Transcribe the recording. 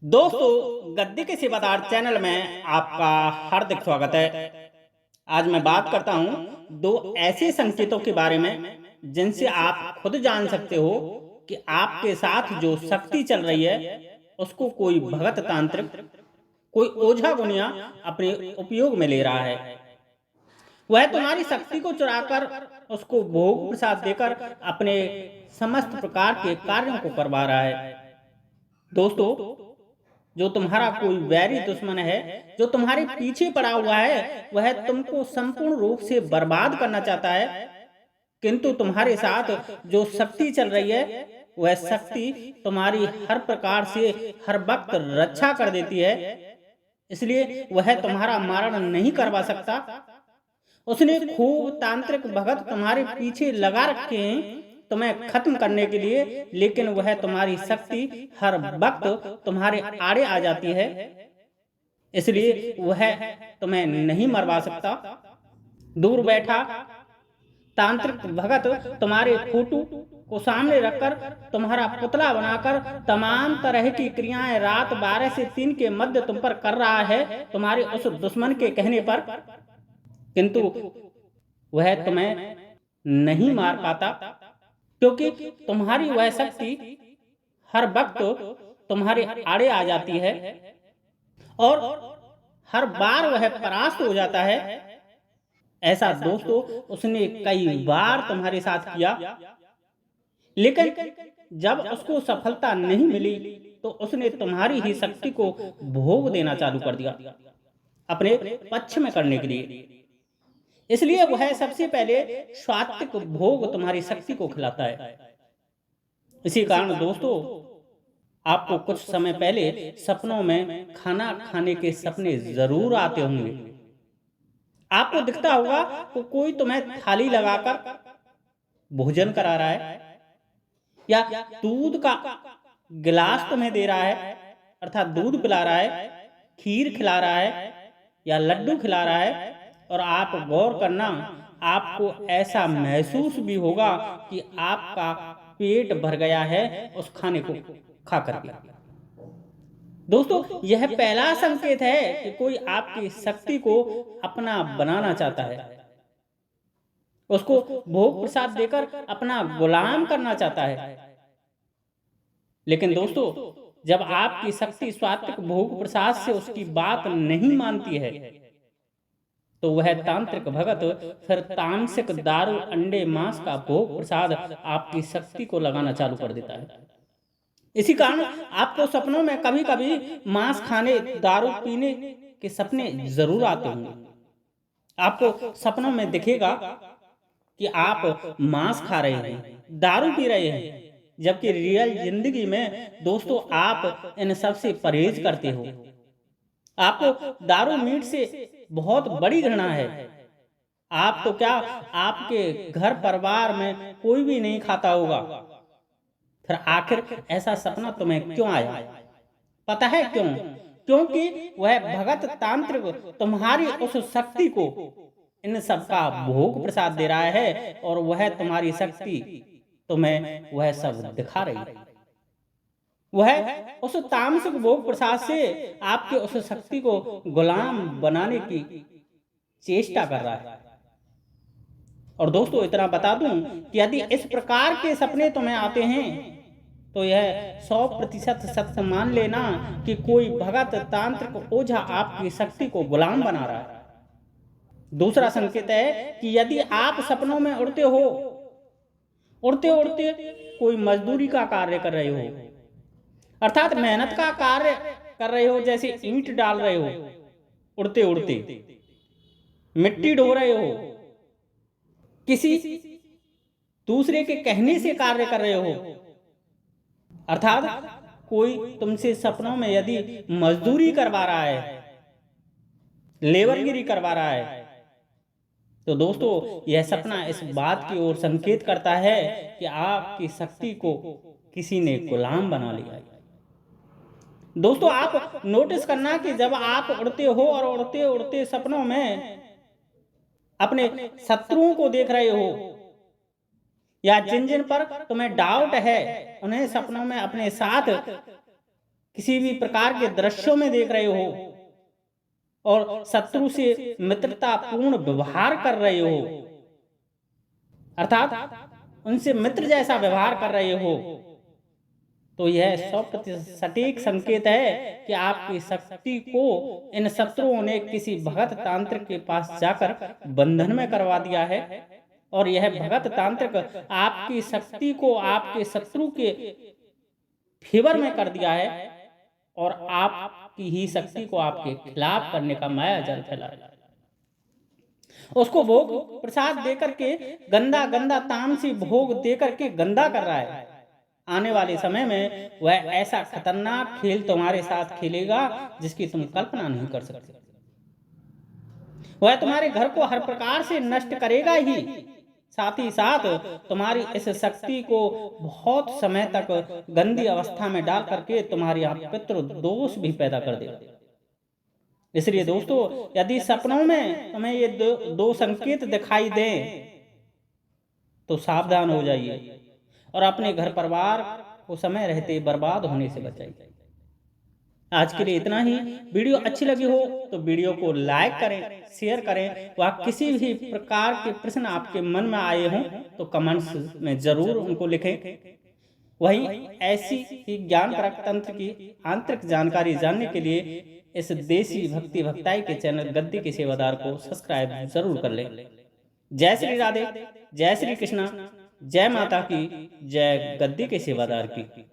दोस्तों, गद्दी के सेवादार चैनल में आपका हार्दिक स्वागत है। आज मैं बात करता हूं दो ऐसे संकेतों के बारे में जिनसे आप खुद जान सकते हो कि आपके साथ जो शक्ति चल रही है उसको कोई भगत तांत्रिक, कोई ओझा गुनिया अपने उपयोग में ले रहा है। वह तुम्हारी शक्ति को चुराकर उसको भोग प्रसाद देकर अपने समस्त प्रकार के कार्यों को करवा रहा है। दोस्तों, जो तुम्हारा कोई वैरी दुश्मन है, जो तुम्हारे पीछे पड़ा हुआ है, वह तुमको संपूर्ण रूप से बर्बाद करना चाहता है। किंतु तुम्हारे साथ जो शक्ति चल रही है, वह शक्ति तुम्हारी हर प्रकार से हर वक्त रक्षा कर देती है। इसलिए वह तुम्हारा मारण नहीं करवा सकता। उसने खूब तांत्रिक भगत तुम्हारे पीछे लगा रखे हैं तुम्हें खत्म करने के लिए, लेकिन वह तुम्हारी शक्ति हर वक्त तुम्हारे आड़े आ जाती है। इसलिए वह तुम्हें नहीं मरवा सकता। दूर बैठा तांत्रिक भगत तुम्हारे फोटो को सामने रखकर तुम्हारा पुतला बनाकर तमाम तरह की क्रियाएं रात 12 से 3 के मध्य तुम पर कर रहा है, तुम्हारे उस दुश्मन के कहने पर। किंतु वह तुम्हें नहीं मार पाता, क्योंकि तुम्हारी वह शक्ति हर वक्त तुम्हारे आड़े आ जाती है और हर बार वह परास्त हो जाता है। ऐसा दोस्तों उसने कई बार तुम्हारे साथ किया, लेकिन जब उसको सफलता नहीं मिली तो उसने तुम्हारी ही शक्ति को भोग देना चालू कर दिया अपने पक्ष में करने के लिए। इसलिए वह सबसे पहले सात्विक भोग तुम्हारी शक्ति को खिलाता है। इसी कारण दोस्तों, आपको कुछ समय पहले सपनों में खाना खाने के सपने जरूर आते होंगे। आपको दिखता होगा कि कोई तुम्हें थाली लगाकर भोजन करा रहा है, या दूध का गिलास तुम्हें दे रहा है, अर्थात दूध पिला रहा है, खीर खिला रहा है या लड्डू खिला रहा है। और आप गौर करना, आपको ऐसा महसूस भी होगा कि आपका पेट भर गया है उस खाने को खा करके। दोस्तों, यह पहला संकेत है कि कोई आपकी शक्ति को अपना बनाना चाहता है, उसको भोग प्रसाद देकर अपना गुलाम करना चाहता है। लेकिन दोस्तों, जब आपकी शक्ति सात्विक भोग प्रसाद से उसकी बात नहीं मानती है, तो वह तांत्रिक भगत फिर तामसिक दारू, अंडे, मांस का भोग प्रसाद आपकी शक्ति को लगाना चालू कर देता है। इसी कारण आपको सपनों में कभी कभी मांस खाने, दारू पीने के सपने जरूर आते होंगे। आपको सपनों में दिखेगा कि आप मांस खा रहे हैं, दारू पी रहे हैं, जबकि रियल जिंदगी में दोस्तों आप इन सबसे परहेज करते हो। आपको दारू मीट से बहुत बड़ी घृणा है। आप तो क्या, आपके घर परिवार में कोई भी नहीं खाता होगा। फिर आखिर ऐसा सपना तुम्हें क्यों आया? पता है क्यों? क्योंकि वह भगत तांत्रिक तुम्हारी उस शक्ति को इन सब का भोग प्रसाद दे रहा है, और वह तुम्हारी शक्ति तुम्हें वह सब दिखा रही है। वह उस तामसिक भोग प्रसाद से आपके उस शक्ति को गुलाम बनाने की चेष्टा कर रहा है। और दोस्तों, इतना बता दूं कि यदि इस प्रकार के सपने तुम्हें आते हैं तो यह 100% सत्य मान लेना कि कोई भगत तांत्रिक ओझा आपकी शक्ति को गुलाम बना रहा है। दूसरा संकेत है कि यदि आप सपनों में उड़ते हो, उड़ते उड़ते कोई मजदूरी का कार्य कर रहे हो, अर्थात मेहनत का कार्य कर रहे हो, जैसे ईंट डाल रहे हो, उड़ते उड़ते मिट्टी ढो रहे हो, किसी दूसरे के कहने से कार्य कर रहे हो, अर्थात कोई तुमसे सपनों में यदि मजदूरी करवा रहा है, लेबरगिरी करवा रहा है, तो दोस्तों यह सपना इस बात की ओर संकेत करता है कि आपकी शक्ति को किसी ने गुलाम बना लिया है। दोस्तों, आप नोटिस करना कि जब आप उड़ते हो और उड़ते उड़ते सपनों में अपने शत्रुओं को देख रहे हो, या जिन जिन पर तुम्हें डाउट है उन्हें सपनों में अपने साथ किसी भी प्रकार के दृश्यों में देख रहे हो और शत्रु से मित्रतापूर्ण व्यवहार कर रहे हो, अर्थात उनसे मित्र जैसा व्यवहार कर रहे हो, तो यह 100% सटीक संकेत है कि आपकी शक्ति को इन शत्रुओं ने किसी भगत तांत्रिक के पास जाकर बंधन में करवा दिया है। और यह भगत तांत्रिक आपकी शक्ति को आपके शत्रु के फेवर में कर दिया है और आपकी ही शक्ति को आपके खिलाफ करने का माया जाल फैलाया। उसको भोग प्रसाद देकर के गंदा गंदा तामसी भोग देकर के गंदा कर रहा है। आने वाले समय में वह ऐसा खतरनाक खेल तुम्हारे साथ खेलेगा जिसकी तुम कल्पना नहीं कर सकते। वह तुम्हारे घर को हर प्रकार से नष्ट करेगा ही, साथ ही साथ तुम्हारी इस शक्ति को बहुत समय तक गंदी अवस्था में डाल करके तुम्हारे यहाँ पितृ दोष भी पैदा कर देगा। इसलिए दोस्तों, यदि सपनों में तुम्हें ये दो संकेत दिखाई दें तो सावधान हो जाइए और अपने घर परिवार को समय रहते बर्बाद होने से बचाइए। आज के लिए इतना ही। वीडियो अच्छी लगी हो तो वीडियो को लाइक करें, शेयर करें। वह किसी भी प्रकार के प्रश्न आपके मन में आए हों तो कमेंट्स में जरूर उनको लिखें। वहीं ऐसी ही ज्ञानपरक तंत्र की आंतरिक जानकारी जानने के लिए इस देसी भक्ति भक्ताई के चैनल गद्दी के सेवादार को सब्सक्राइब जरूर कर लें। जय श्री राधे, जय श्री कृष्णा, जय माता की, जय गद्दी के सेवादार की।